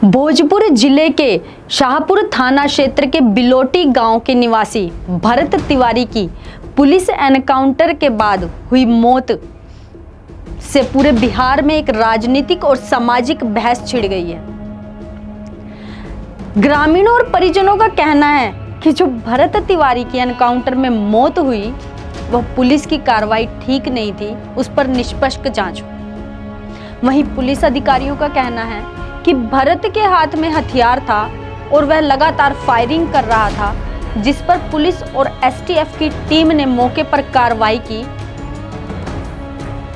भोजपुर जिले के शाहपुर थाना क्षेत्र के बिलोटी गांव के निवासी भरत तिवारी की पुलिस एनकाउंटर के बाद हुई मौत से पूरे बिहार में एक राजनीतिक और सामाजिक बहस छिड़ गई है। ग्रामीणों और परिजनों का कहना है कि जो भरत तिवारी की एनकाउंटर में मौत हुई वह पुलिस की कार्रवाई ठीक नहीं थी, उस पर निष्पक्ष जांच हो। वहीं पुलिस अधिकारियों का कहना है कि भरत के हाथ में हथियार था और वह लगातार फायरिंग कर रहा था, जिस पर पुलिस और एसटीएफ की टीम ने मौके पर कार्रवाई की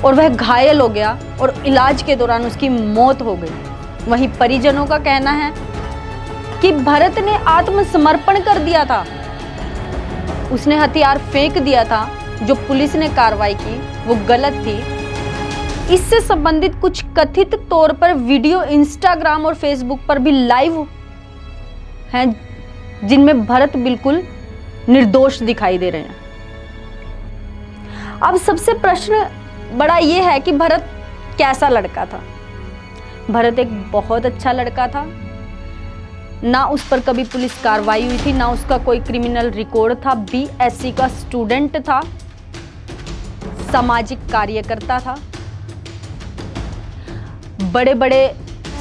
और वह घायल हो गया और इलाज के दौरान उसकी मौत हो गई। वहीं परिजनों का कहना है कि भरत ने आत्मसमर्पण कर दिया था, उसने हथियार फेंक दिया था। जो पुलिस ने कार्रवाई की वो गलत थी। इससे संबंधित कुछ कथित तौर पर वीडियो इंस्टाग्राम और फेसबुक पर भी लाइव हैं, जिनमें भरत बिल्कुल निर्दोष दिखाई दे रहे हैं। अब सबसे प्रश्न बड़ा ये है कि भरत कैसा लड़का था। भरत एक बहुत अच्छा लड़का था, ना उस पर कभी पुलिस कार्रवाई हुई थी, ना उसका कोई क्रिमिनल रिकॉर्ड था। बीएससी का स्टूडेंट था, सामाजिक कार्यकर्ता था, बड़े बड़े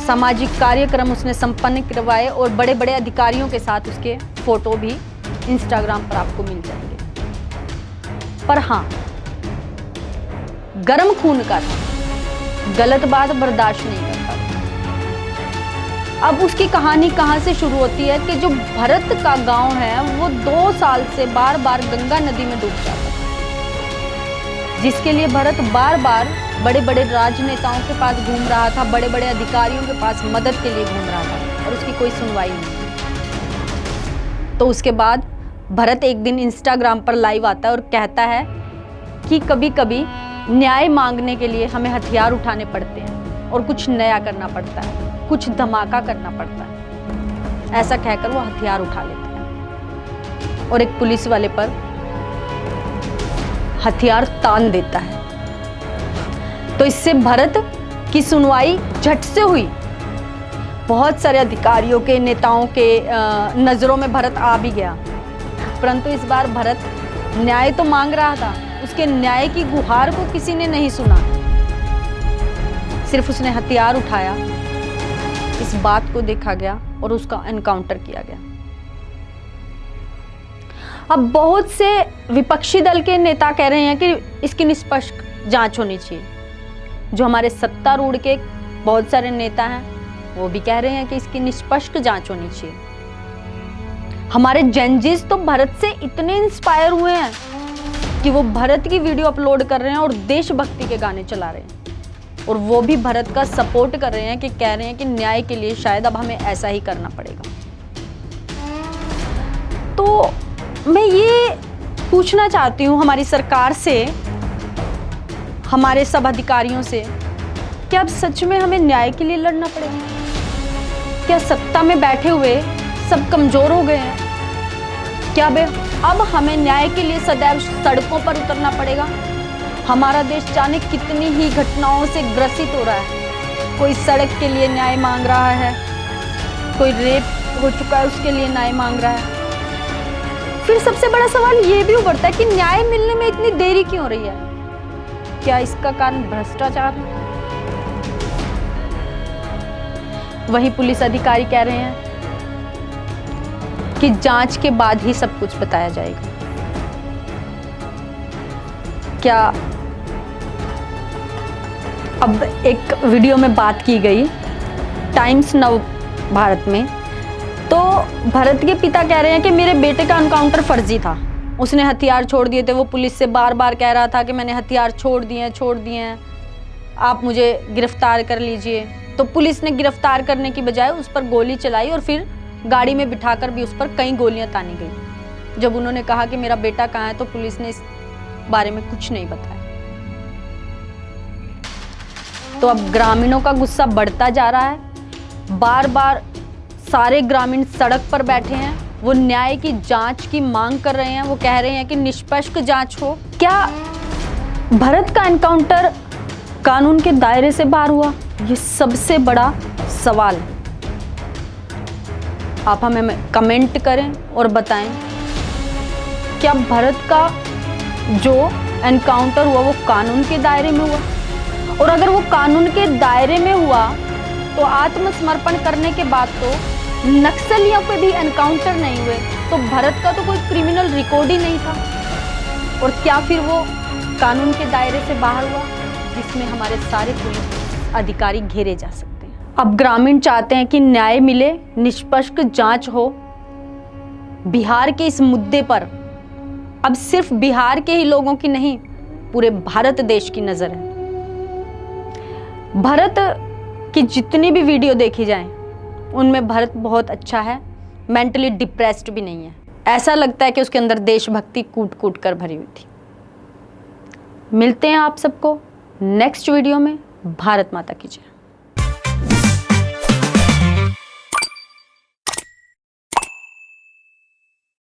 सामाजिक कार्यक्रम उसने संपन्न करवाए और बड़े बड़े अधिकारियों के साथ उसके फोटो भी इंस्टाग्राम पर आपको मिल जाएंगे। पर हाँ, गर्म खून का था, गलत बात बर्दाश्त नहीं करता था। अब उसकी कहानी कहां से शुरू होती है कि जो भरत का गांव है वो 2 साल से बार बार गंगा नदी में डूब जाता था, जिसके लिए भरत बार बार बड़े बड़े राजनेताओं के पास घूम रहा था, बड़े बड़े अधिकारियों के पास मदद के लिए घूम रहा था और उसकी कोई सुनवाई नहीं। तो उसके बाद भरत एक दिन इंस्टाग्राम पर लाइव आता है और कहता है कि कभी कभी न्याय मांगने के लिए हमें हथियार उठाने पड़ते हैं और कुछ नया करना पड़ता है, कुछ धमाका करना पड़ता है। ऐसा कहकर वो हथियार उठा लेते हैं और एक पुलिस वाले पर हथियार तान देता है। तो इससे भरत की सुनवाई झट से हुई। बहुत सारे अधिकारियों के, नेताओं के नजरों में भरत आ भी गया, परंतु इस बार भरत न्याय तो मांग रहा था, उसके न्याय की गुहार को किसी ने नहीं सुना। सिर्फ उसने हथियार उठाया, इस बात को देखा गया और उसका एनकाउंटर किया गया। अब बहुत से विपक्षी दल के नेता कह रहे हैं कि इसकी निष्पक्ष जांच होनी चाहिए। जो हमारे सत्तारूढ़ के बहुत सारे नेता हैं वो भी कह रहे हैं कि इसकी निष्पक्ष जांच होनी चाहिए। हमारे जेनजीज तो भरत से इतने इंस्पायर हुए हैं कि वो भरत की वीडियो अपलोड कर रहे हैं और देशभक्ति के गाने चला रहे हैं और वो भी भरत का सपोर्ट कर रहे हैं, कि कह रहे हैं कि न्याय के लिए शायद अब हमें ऐसा ही करना पड़ेगा। तो मैं ये पूछना चाहती हूँ हमारी सरकार से, हमारे सब अधिकारियों से, क्या अब सच में हमें न्याय के लिए लड़ना पड़ेगा? क्या सत्ता में बैठे हुए सब कमजोर हो गए हैं? क्या अब हमें न्याय के लिए सदैव सड़कों पर उतरना पड़ेगा? हमारा देश जाने कितनी ही घटनाओं से ग्रसित हो रहा है। कोई सड़क के लिए न्याय मांग रहा है, कोई रेप हो चुका है उसके लिए न्याय मांग रहा है। फिर सबसे बड़ा सवाल ये भी उभरता है कि न्याय मिलने में इतनी देरी क्यों हो रही है? क्या इसका कारण भ्रष्टाचार है? वही पुलिस अधिकारी कह रहे हैं कि जांच के बाद ही सब कुछ बताया जाएगा। क्या अब एक वीडियो में बात की गई टाइम्स नाउ भारत में, तो भरत के पिता कह रहे हैं कि मेरे बेटे का एनकाउंटर फर्जी था, उसने हथियार छोड़ दिए थे। वो पुलिस से बार बार कह रहा था कि मैंने हथियार छोड़ दिए हैं, आप मुझे गिरफ्तार कर लीजिए। तो पुलिस ने गिरफ्तार करने की बजाय उस पर गोली चलाई और फिर गाड़ी में बिठाकर भी उस पर कई गोलियां तानी गई। जब उन्होंने कहा कि मेरा बेटा कहाँ है, तो पुलिस ने इस बारे में कुछ नहीं बताया। तो अब ग्रामीणों का गुस्सा बढ़ता जा रहा है। बार बार सारे ग्रामीण सड़क पर बैठे हैं, वो न्याय की जांच की मांग कर रहे हैं। वो कह रहे हैं कि निष्पक्ष जांच हो। क्या भरत का एनकाउंटर कानून के दायरे से बाहर हुआ? ये सबसे बड़ा सवाल है। आप हमें कमेंट करें और बताएं, क्या भरत का जो एनकाउंटर हुआ वो कानून के दायरे में हुआ? और अगर वो कानून के दायरे में हुआ तो आत्मसमर्पण करने के बाद तो नक्सलियों पे भी एनकाउंटर नहीं हुए, तो भरत का तो कोई क्रिमिनल रिकॉर्ड ही नहीं था। और क्या फिर वो कानून के दायरे से बाहर हुआ जिसमें हमारे सारे पुलिस अधिकारी घेरे जा सकते हैं? अब ग्रामीण चाहते हैं कि न्याय मिले, निष्पक्ष जांच हो। बिहार के इस मुद्दे पर अब सिर्फ बिहार के ही लोगों की नहीं, पूरे भारत देश की नजर है। भरत की जितनी भी वीडियो देखी जाए उनमें भरत बहुत अच्छा है, मेंटली डिप्रेस्ड भी नहीं है। ऐसा लगता है कि उसके अंदर देशभक्ति कूट कूट कर भरी हुई थी। मिलते हैं आप सबको नेक्स्ट वीडियो में। भारत माता की जय।